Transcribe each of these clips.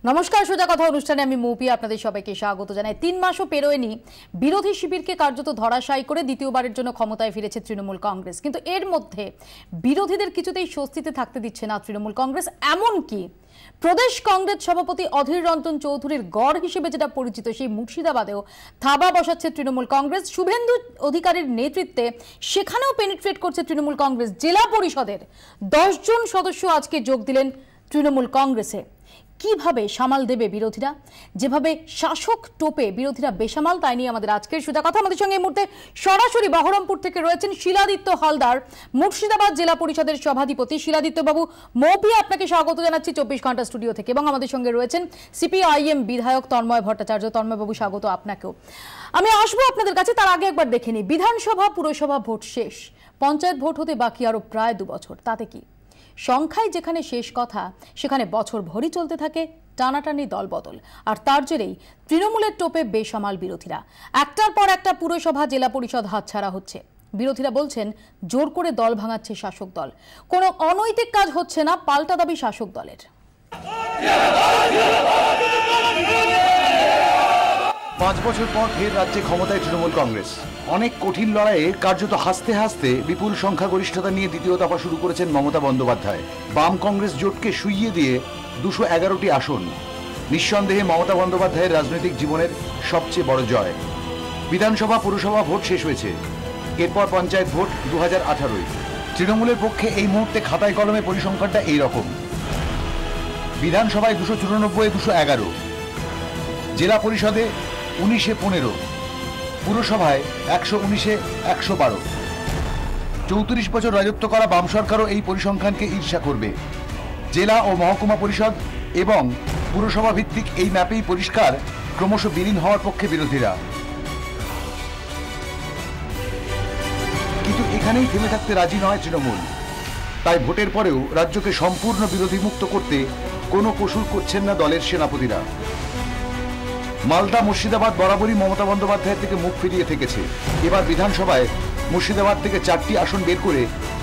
নমস্কার, সোজা কথা অনুষ্ঠানে আমি মৌপি আপনাদের সবাইকে স্বাগত জানাই। 3 মাসও পেরোয়নি বিরোধী শিবিরকে কার্যত ধরাশায়ী করে দ্বিতীয়বারের জন্য ক্ষমতায় ফিরেছে তৃণমূল কংগ্রেস। কিন্তু এর মধ্যে বিরোধীদের কিছুতেই স্বস্তিতে থাকতে দিচ্ছে না তৃণমূল কংগ্রেস। এমনকি প্রদেশ কংগ্রেস সভাপতি অধীর রঞ্জন চৌধুরীর গড় হিসেবে যেটা পরিচিত সেই মুর্শিদাবাদেও থাবা বসাচ্ছে তৃণমূল কংগ্রেস। শুভেন্দু অধিকারীর নেতৃত্বে সেখানেও পেনিট্রেট করছে তৃণমূল কংগ্রেস। জেলা পরিষদের 10 জন সদস্য আজকে যোগ দিলেন তৃণমূল কংগ্রেসে। কিভাবে সামাল দেবে বিরোধীরা? যেভাবে শাসক টোপে বিরোধীরা বেসামাল, তাই নিয়ে আমাদের আজকের সোজা কথা। আমাদের সঙ্গে এই মুহূর্তে সরাসরি বহরমপুর থেকে রয়েছেন শিলাদিত্য হালদার, মুর্শিদাবাদ জেলা পরিষদের সভাধিপতি। শিলাদিত্য বাবু, মৌপি আপনাকে স্বাগত জানাচ্ছি 24 ঘন্টা স্টুডিও থেকে। এবং আমাদের সঙ্গে রয়েছেন সিপিআইএম বিধায়ক তন্ময় ভট্টাচার্য। তন্ময় বাবু, স্বাগত আপনাকেও। আমি আসবো আপনাদের কাছে, তার আগে একবার দেখে নিই বিধানসভা পুরসভা ভোট শেষ, পঞ্চায়েত ভোট হতে বাকি আরো প্রায় 2 বছর। তাতে কি সংখ্যায় যেখানে শেষ কথা, সেখানে বছর ভরই চলতে থাকে টানাটানি দলবদল। আর তার জেরেই তৃণমূলের টোপে বেসামাল বিরোধীরা। একটার পর একটা পুরসভা জেলা পরিষদ হাতছাড়া হচ্ছে। বিরোধীরা বলছেন জোর করে দল ভাঙাচ্ছে শাসক দল। কোনো অনৈতিক কাজ হচ্ছে না, পাল্টা দাবি শাসক দলের। 5 বছর পর ফের রাজ্যে ক্ষমতায় তৃণমূল কংগ্রেস। অনেক কঠিন লড়াইয়ে কার্যত হাসতে হাসতে বিপুল সংখ্যাগরিষ্ঠতা নিয়ে দ্বিতীয় দফা শুরু করেছেন মমতা বন্দ্যোপাধ্যায়। বাম কংগ্রেস জোটকে শুইয়ে দিয়ে 211টি আসন নিঃসন্দেহে মমতা বন্দ্যোপাধ্যায়ের রাজনৈতিক জীবনের সবচেয়ে বড় জয়। বিধানসভা পুরসভা ভোট শেষ হয়েছে, এরপর পঞ্চায়েত ভোট 2018। তৃণমূলের পক্ষে এই মুহূর্তে খাতায় কলমে পরিসংখ্যানটা এইরকম: বিধানসভায় 294, 211, জেলা পরিষদে 19-এ 15, পুরসভায় 119-এ 112। 34 বছর রাজত্ব করা বাম সরকারও এই পরিসংখ্যানকে ঈর্ষা করবে। জেলা ও মহকুমা পরিষদ এবং পুরসভা ভিত্তিক এই ম্যাপেই পরিষ্কার ক্রমশ বিলীন হওয়ার পক্ষে বিরোধীরা। কিন্তু এখানেই থেমে থাকতে রাজি নয় তৃণমূল। তাই ভোটের পরেও রাজ্যকে সম্পূর্ণ বিরোধী মুক্ত করতে কোনো কসুর করছেন না দলের সেনাপতিরা। মালদা, মুর্শিদাবাদ বরাবরই মমতা বন্দ্যোপাধ্যায়ের থেকে মুখ ফিরিয়ে থেকেছে। এবার বিধানসভায় মুর্শিদাবাদ থেকে 4টি আসন বের করে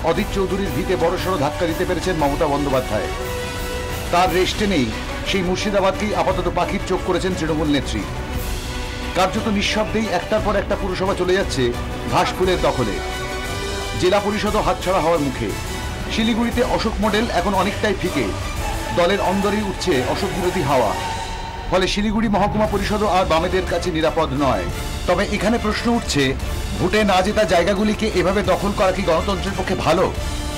অধীর চৌধুরীর ভিতে বড়সড় ধাক্কা দিতে পেরেছেন মমতা বন্দ্যোপাধ্যায়। তার রেস্টে নেই সেই মুর্শিদাবাদকেই আপাতত পাখির চোখ করেছেন তৃণমূল নেত্রী। কার্যত নিঃশব্দেই একটার পর একটা পুরসভা চলে যাচ্ছে ঘাসফুলের দখলে। জেলা পরিষদও হাতছাড়া হওয়ার মুখে। শিলিগুড়িতে অশোক মডেল এখন অনেকটাই ফিকে। দলের অন্দরেই উঠছে অশোক বিরোধী হাওয়া। ফলে শিলিগুড়ি মহকুমা পরিষদও আর বামেদের কাছে নিরাপদ নয়। তবে এখানে প্রশ্ন উঠছে, ভোটে না জেতা জায়গাগুলিকে এভাবে দখল করা কি গণতন্ত্রের পক্ষে ভালো?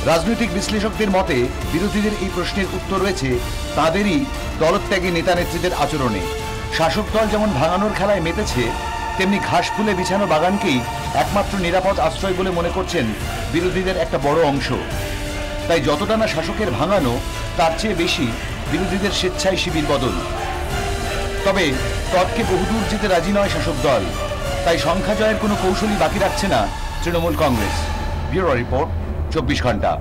রাজনৈতিক বিশ্লেষকদের মতে বিরোধীদের এই প্রশ্নের উত্তর রয়েছে তাদেরই দলত্যাগী নেতা নেত্রীদের আচরণে। শাসক দল যেমন ভাঙানোর খেলায় মেতেছে, তেমনি ঘাস ফুলে বিছানো বাগানকেই একমাত্র নিরাপদ আশ্রয় বলে মনে করছেন বিরোধীদের একটা বড় অংশ। তাই যতটা না শাসকের ভাঙানো, তার চেয়ে বেশি বিরোধীদের স্বেচ্ছায় শিবির বদল। তবে তর্কে বহুদূর যেতে রাজি নয় শাসক দল। তাই সংখ্যা জয়ের কোনো কৌশলই বাকি রাখছে না তৃণমূল কংগ্রেস। ব্যুরো রিপোর্ট, 24 ঘন্টা।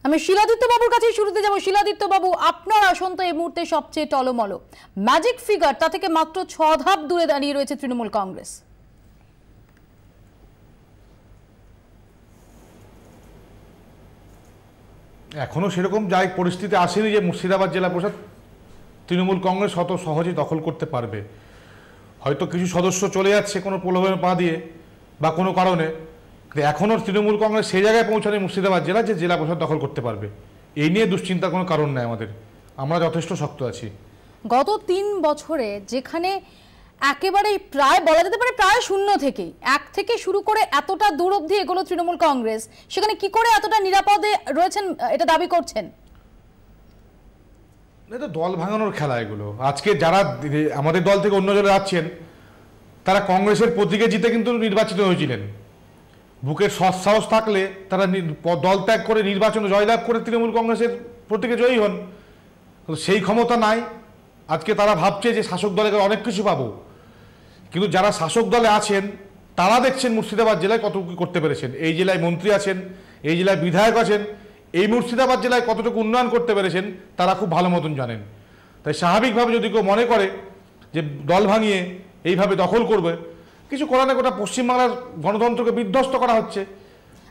আমি শিলাদিত্য বাবুর কাছে শুরুতে যাব। শিলাদিত্য বাবু, আপনার আসন তো এই মুহূর্তে সবচেয়ে টলমলো। ম্যাজিক ফিগার, তা থেকে মাত্র 6 ধাপ দূরে দাঁড়িয়ে রয়েছে তৃণমূল কংগ্রেস। এখনো সেরকম যাই পরিস্থিতি আসেনি যে মুর্শিদাবাদ জেলা পরিষদ তৃণমূল কংগ্রেস অত সহজেই দখল করতে পারবে। হয়তো কিছু সদস্য চলে যাচ্ছে কোনো প্রলোভনের পা দিয়ে বা কোনো কারণে, এখনও তৃণমূল কংগ্রেস সেই জায়গায় পৌঁছানে মুর্শিদাবাদ জেলা যে জেলা পরিষদ দখল করতে পারবে। এই নিয়ে দুশ্চিন্তার কোনো কারণ নেই আমাদের, আমরা যথেষ্ট শক্ত আছি। গত 3 বছরে যেখানে একেবারেই প্রায় বলা যেতে পারে প্রায় শূন্য থেকেই 1 থেকে শুরু করে এতটা দূর অবধি এগুলো তৃণমূল কংগ্রেস, সেখানে কি করে এতটা নিরাপদে রয়েছেন এটা দাবি করছেন? এটা দল ভাঙানোর খেলা এগুলো। আজকে যারা আমাদের দল থেকে অন্য দলে যাচ্ছেন, তারা কংগ্রেসের প্রতীকে জিতে কিন্তু নির্বাচিত হয়েছিলেন। বুকের সৎসাহস থাকলে তারা দল ত্যাগ করে নির্বাচনে জয়লাভ করে তৃণমূল কংগ্রেসের প্রতীকে জয়ী হন। সেই ক্ষমতা নাই। আজকে তারা ভাবছে যে শাসক দলে অনেক কিছু পাবো, কিন্তু যারা শাসক দলে আছেন তারা দেখছেন মুর্শিদাবাদ জেলায় কতটুকু করতে পেরেছেন। এই জেলায় মন্ত্রী আছেন, এই জেলায় বিধায়ক আছেন, এই মুর্শিদাবাদ জেলায় কতটুকু উন্নয়ন করতে পেরেছেন তারা খুব ভালো মতন জানেন। তাই স্বাভাবিকভাবে যদি কেউ মনে করে যে দল ভাঙিয়ে এইভাবে দখল করবে, কিছু করার না, গোটা পশ্চিমবাংলার গণতন্ত্রকে বিধ্বস্ত করা হচ্ছে।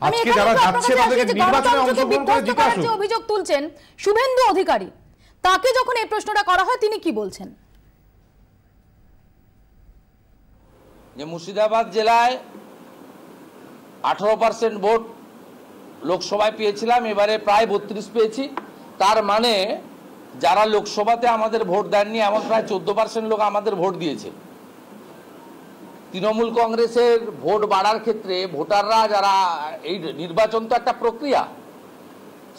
আজকে যারা যাচ্ছে তাদেরকে নির্বাচনে অংশগ্রহণ করে জিতে আসুক। অভিযোগ তুলছেন শুভেন্দু অধিকারী, তাকে যখন এই প্রশ্নটা করা হয় তিনি কি বলছেন? যে মুর্শিদাবাদ জেলায় 18% ভোট লোকসভায় পেয়েছিলাম, এবারে প্রায় 32 পেয়েছি। তার মানে যারা লোকসভাতে আমাদের ভোট দেননি এমন প্রায় 14% লোক আমাদের ভোট দিয়েছে। তৃণমূল কংগ্রেসের ভোট বাড়ার ক্ষেত্রে ভোটাররা যারা, এই নির্বাচন তো একটা প্রক্রিয়া,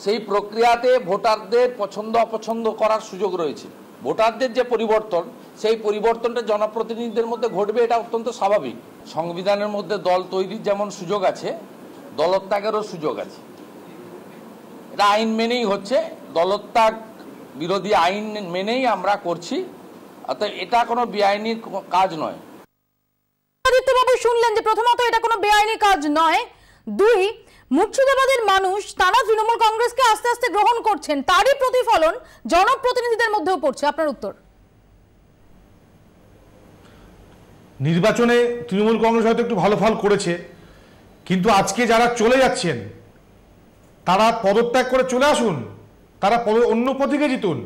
সেই প্রক্রিয়াতে ভোটারদের পছন্দ অপছন্দ করার সুযোগ রয়েছে। ভোটারদের যে পরিবর্তন, সেই পরিবর্তনটা জনপ্রতিনিধিদের মধ্যে ঘটবে, এটা অত্যন্ত স্বাভাবিক। সংবিধানের মধ্যে দল তৈরির যেমন সুযোগ আছে, দলত্যাগেরও সুযোগ আছে। এটা আইন মেনেই হচ্ছে, দলত্যাগ বিরোধী আইন মেনেই আমরা করছি, অর্থাৎ এটা কোনো বেআইনি কাজ নয়। আদিত্যবাবু শুনলেন যে প্রথমত এটা কোনো বেআইনি কাজ নয়, দুই মুর্শিদাবাদের মানুষ তারা তৃণমূল কংগ্রেসকে আস্তে আস্তে গ্রহণ করছেন, তারই প্রতিফলন জনপ্রতিনিধিদের মধ্যেও পড়ছে। আপনার উত্তর? নির্বাচনে তৃণমূল কংগ্রেস হয়তো একটু ভালো ফল করেছে, কিন্তু আজকে যারা চলে যাচ্ছেন তারা পদত্যাগ করে চলে আসুন, তারা অন্য প্রতীকে জিতুন।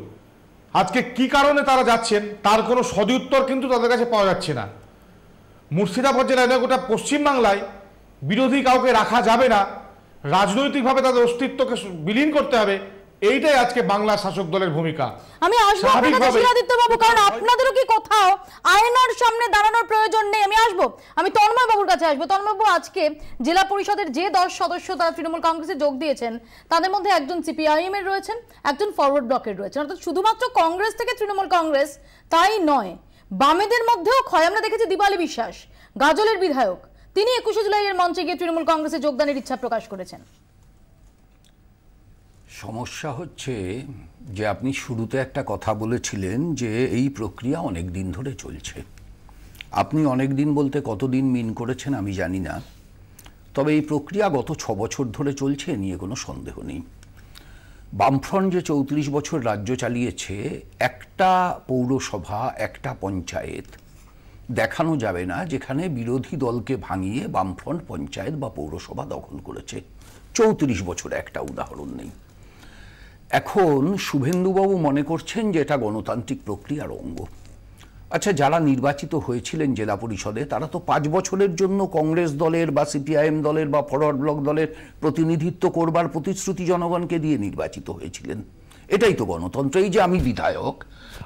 আজকে কি কারণে তারা যাচ্ছেন তার কোনো সদুত্তর কিন্তু তাদের কাছে পাওয়া যাচ্ছে না। মুর্শিদাবাদ জেলায় গোটা পশ্চিমবাংলায় বিরোধী কাউকে রাখা যাবে না, রাজনৈতিকভাবে তাদের অস্তিত্বকে বিলীন করতে হবে, এইটাই আজকে বাংলা শাসক দলের ভূমিকা। আমি আসবো আপনার কাছে শিলাদিত্যবাবু, কারণ আপনাদেরও কি কোথাও আয়নার সামনে দাঁড়ানোর প্রয়োজন নেই? আমি আসবো, আমি তন্ময় বাবুর কাছে আসবো। তন্ময় বাবু, আজকে জেলা পরিষদের যে 10 সদস্য তারা তৃণমূল কংগ্রেসে যোগ দিয়েছেন, তাদের মধ্যে একজন সিপিআইএম এর রয়েছেন, একজন ফরওয়ার্ড ব্লকের রয়েছেন, অর্থাৎ শুধুমাত্র কংগ্রেস থেকে তৃণমূল কংগ্রেস তাই নয়, বামেদের মধ্যেও ক্ষয় আমরা দেখেছি। দীপালি বিশ্বাস গাজলের বিধায়ক, তিনি 21 জুলাইয়ের মঞ্চে গিয়ে তৃণমূল কংগ্রেসে যোগদানের ইচ্ছা প্রকাশ করেছেন। সমস্যা হচ্ছে যে আপনি শুরুতে একটা কথা বলেছিলেন যে এই প্রক্রিয়া অনেক দিন ধরে চলছে। আপনি অনেক দিন বলতে কতদিন মিন করেছেন আমি জানি না, তবে এই প্রক্রিয়া গত 6 বছর ধরে চলছে, নিয়ে কোনো সন্দেহ নেই। বামফ্রন্ট যে 34 বছর রাজ্য চালিয়েছে, একটা পৌরসভা, একটা পঞ্চায়েত দেখানো যাবে না যেখানে বিরোধী দলকে ভাঙিয়ে বামফ্রন্ট পঞ্চায়েত বা পৌরসভা দখল করেছে। 34 বছরে একটা উদাহরণ নেই। এখন শুভেন্দুবাবু মনে করছেন যে এটা গণতান্ত্রিক প্রক্রিয়ার অঙ্গ। আচ্ছা, যারা নির্বাচিত হয়েছিলেন জেলা পরিষদে তারা তো 5 বছরের জন্য কংগ্রেস দলের বা সিপিআইএম দলের বা ফরওয়ার্ড ব্লক দলের প্রতিনিধিত্ব করবার প্রতিশ্রুতি জনগণকে দিয়ে নির্বাচিত হয়েছিলেন। এটাই তো গণতন্ত্র। এই যে আমি বিধায়ক,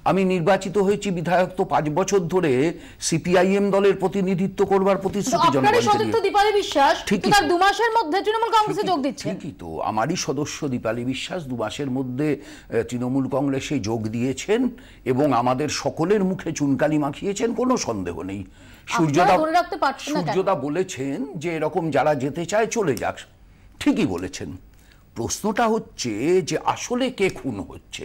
আমি নির্বাচিত হয়েছি বিধায়ক, তো 5 বছর ধরে সিপিআইএম দলের প্রতিনিধিত্ব করবার প্রতিশ্রুতি জনগণকে দীপালি বিশ্বাস তার 2 মাসের মধ্যে তৃণমূল কংগ্রেসে যোগ দিচ্ছে। ঠিকই তো, আমারই সদস্য দীপালি বিশ্বাস 2 মাসের মধ্যে তৃণমূল কংগ্রেসে যোগ দিয়েছেন এবং আমাদের সকলের মুখে চুনকালি মাখিয়েছেন, কোনো সন্দেহ নেই। সূর্যদা বলেছেন যে এরকম যারা যেতে চায় চলে যাক, ঠিকই বলেছেন। প্রশ্নটা হচ্ছে যে আসলে কে খুন হচ্ছে।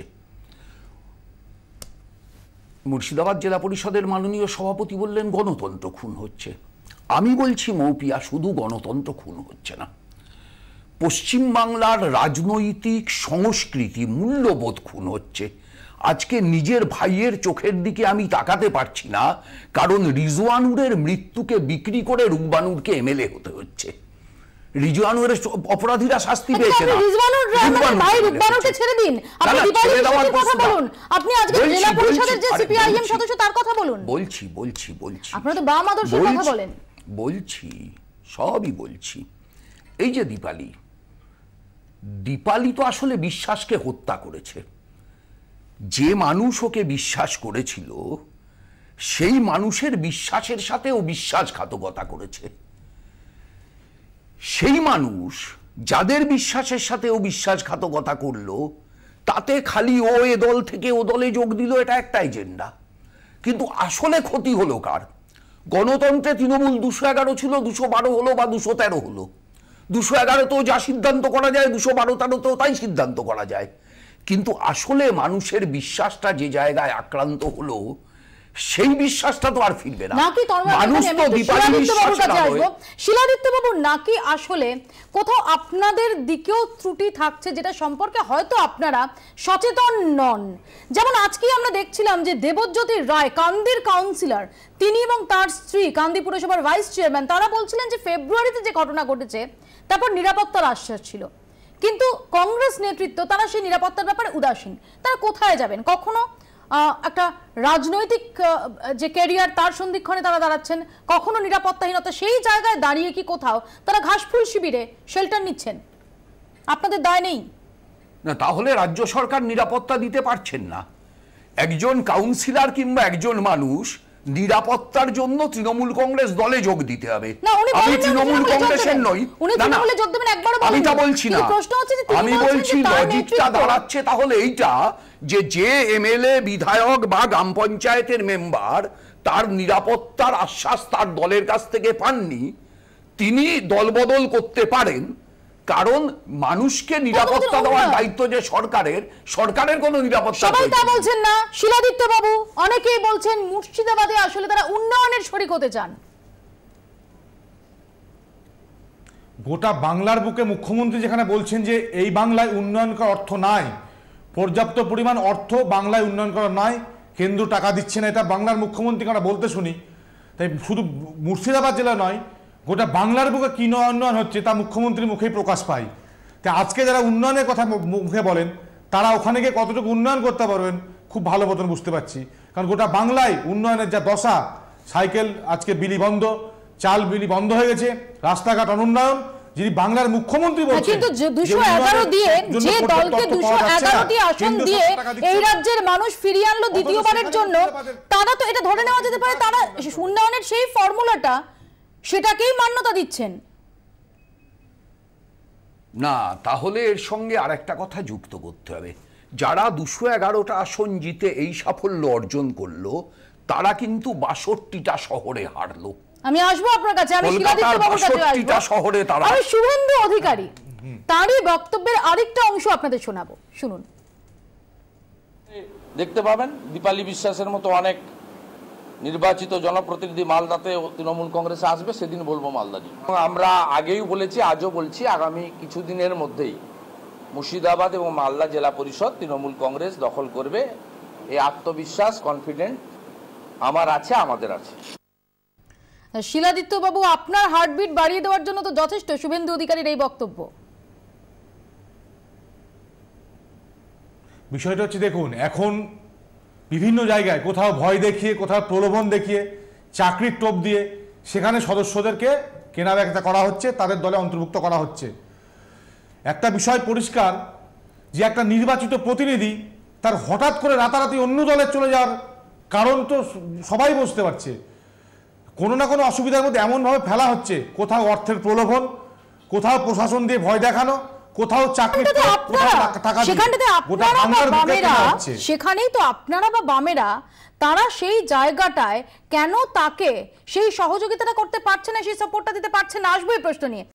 মুর্শিদাবাদ জেলা পরিষদের মাননীয় সভাপতি বললেন গণতন্ত্র খুন হচ্ছে। আমি বলছি মৌপিয়া, শুধু গণতন্ত্র খুন হচ্ছে না, পশ্চিমবাংলার রাজনৈতিক সংস্কৃতি, মূল্যবোধ খুন হচ্ছে। আজকে নিজের ভাইয়ের চোখের দিকে আমি তাকাতে পারছি না, কারণ রিজওয়ানুরের মৃত্যুকে বিক্রি করে রুকবানুরকে এমএলএ হতে হচ্ছে। রিজওয়ানুরের অপরাধীরা শাস্তি পেয়েছে না, ভাই রুকবানুরকে ছেড়ে দিন, আপনি দীপালি বিশ্বাসের কথা বলুন, আপনি আজকে জেলা পরিষদের যে সিপিআইএম সদস্য তার কথা বলুন। বলছি আপনারা তো বাম আদর্শের কথা বলেন। বলছি, সবই বলছি। এই যে দীপালি তো আসলে বিশ্বাসকে হত্যা করেছে। যে মানুষ ওকে বিশ্বাস করেছিল সেই মানুষের বিশ্বাসের সাথে ও বিশ্বাসঘাতকতা করেছে। সেই মানুষ যাদের বিশ্বাসের সাথে ও বিশ্বাসঘাতকতা করলো, তাতে খালি ও এ দল থেকে ও দলে যোগ দিল, এটা একটা এজেন্ডা। কিন্তু আসলে ক্ষতি হলো কার? গণতন্ত্রে তৃণমূল 211 ছিল, 212 হলো বা 213 হলো। 211তেও যা সিদ্ধান্ত করা যায়, 212-13তেও তাই সিদ্ধান্ত করা যায়। কিন্তু আসলে মানুষের বিশ্বাসটা যে জায়গায় আক্রান্ত হলো, সেই বিশ্বাসটা তো আর ফিরবে না। মানুষ তো শিলাদিত্যবাবু, নাকি আসলে কোথাও আপনাদের দিকেও ত্রুটি থাকছে, যেটা সম্পর্কে হয়তো আপনারা সচেতন নন? যেমন আজকে আমরা দেখছিলাম যে দেবজ্যোতি রায়, কান্দির কাউন্সিলর, তিনি এবং তার স্ত্রী কান্দি পুরসভার ভাইস চেয়ারম্যান, তারা বলছিলেন যে ফেব্রুয়ারিতে যে ঘটনা ঘটেছে তারপর নিরাপত্তার আশ্বাস ছিল, কিন্তু কংগ্রেস নেতৃত্ব তারা সেই নিরাপত্তার ব্যাপারে উদাসীন। তারা কোথায় যাবেন? কখনো একটা রাজনৈতিক যে ক্যারিয়ার তার সন্ধিক্ষণে তারা দাঁড়াচ্ছেন, কখনো নিরাপত্তাহীনতা, সেই জায়গায় দাঁড়িয়ে কি কোথাও তারা ঘাসফুল শিবিরে শেল্টার নিচ্ছেন? আপনাদের দায় নেই না? তাহলে রাজ্য সরকার নিরাপত্তা দিতে পারছেন না। একজন কাউন্সিলর কিংবা একজন মানুষ নিরাপত্তার জন্য তৃণমূল কংগ্রেস দলে যোগ দিতে হবে। আমি তৃণমূল কংগ্রেসের নই, আমি তা বলছি না। আমি বলছি লজিকটা দাঁড়াচ্ছে তাহলে এইটা যে এমএলএ, বিধায়ক বা গ্রাম পঞ্চায়েতের মেম্বার তার নিরাপত্তার আশ্বাস তার দলের কাছ থেকে পাননি, তিনি দলবদল করতে পারেন, কারণ মানুষকে নিরাপত্তা দেওয়ার দায়িত্ব যে সরকারের কোনো নিরাপত্তা। সবাই তা বলছেন না শিলাদিত্য বাবু, অনেকেই বলছেন মুর্শিদাবাদে আসলে তারা উন্নয়নের শরিক হতে চান। গোটা বাংলার বুকে মুখ্যমন্ত্রী যেখানে বলছেন যে এই বাংলায় উন্নয়ন করার অর্থ নাই, পর্যাপ্ত পরিমাণ অর্থ বাংলায় উন্নয়ন করা নাই, কেন্দ্র টাকা দিচ্ছে না, এটা বাংলার মুখ্যমন্ত্রীকে আমরা বলতে শুনি। তাই শুধু মুর্শিদাবাদ জেলা নয়, গোটা বাংলার বুকে কি উন্নয়ন হচ্ছে তা মুখ্যমন্ত্রীর মুখেই প্রকাশ পায়। তাই আজকে যারা উন্নয়নের কথা মুখে বলেন তারা ওখানে গিয়ে কতটুকু উন্নয়ন করতে পারবেন খুব ভালো মতন বুঝতে পারছি। কারণ গোটা বাংলায় উন্নয়নের যা দশা, সাইকেল আজকে বিলি বন্ধ, চাল বিলি বন্ধ হয়ে গেছে, রাস্তাঘাট অনুন্নয়ন, যিনি বাংলার মুখ্যমন্ত্রী বলছেন কিন্তু 211 দিয়ে যে দলকে 211টি আসন দিয়ে এই রাজ্যের মানুষ ফিরিয়ে আনলো দ্বিতীয়বারের জন্য, তারা তো এটা ধরে নেওয়া যেতে পারে তারা উন্নয়নের সেই ফর্মুলাটা সেটাকেই মান্যতা দিচ্ছেন না। তাহলে এর সঙ্গে আরেকটা কথা যুক্ত করতে হবে, যারা 211টা আসন জিতে এই সাফল্য অর্জন করলো তারা কিন্তু 62টা শহরে হারলো। আমি আসবো আপনার কাছে, আমি শিলাদিত্য বাবুর কাছে আসবো। আমি শুভেন্দু অধিকারী তারই বক্তব্যের আরেকটা অংশ আপনাদের শোনাবো, শুনুন। দেখতে পাবেন দীপালি বিশ্বাসের মতো অনেক নির্বাচিত জনপ্রতিনিধি মালদাতে তৃণমূল কংগ্রেসে আসবে, সেদিন বলবো মালদা নিয়ে। আমরা আগেই বলেছি, আজও বলছি, আগামী কিছুদিনের মধ্যেই মুর্শিদাবাদ এবং মালদা জেলা পরিষদ তৃণমূল কংগ্রেস দখল করবে। এই আত্মবিশ্বাস, কনফিডেন্ট আমার আছে, আমাদের আছে। শিলাদিত্য বাবু, আপনার হার্টবিট বাড়িয়ে দেওয়ার জন্য তো যথেষ্ট শুভেন্দু অধিকারীর এই বক্তব্য। বিষয়টা হচ্ছে দেখুন, এখন বিভিন্ন জায়গায় কোথাও ভয় দেখিয়ে, কোথাও প্রলোভন দেখিয়ে, চাকরির টোপ দিয়ে সেখানে সদস্যদেরকে কেনাবেচা করা হচ্ছে, তাদের দলে অন্তর্ভুক্ত করা হচ্ছে। একটা বিষয় পরিষ্কার যে একটা নির্বাচিত প্রতিনিধি তার হঠাৎ করে রাতারাতি অন্য দলে চলে যাওয়ার কারণ তো সবাই বুঝতে পারছে। কোনো না কোনো অসুবিধার মধ্যে এমনভাবে ফেলা হচ্ছে, কোথাও অর্থের প্রলোভন, কোথাও প্রশাসন দিয়ে ভয় দেখানো, কোথাও চাকরি, সেখানেই তো আপনারা বা বামেরা তারা সেই জায়গাটায় কেন তাকে সেই সহযোগিতাটা করতে পারছে না, সেই সাপোর্টটা দিতে পারছে না, আসবো এই প্রশ্ন নিয়ে।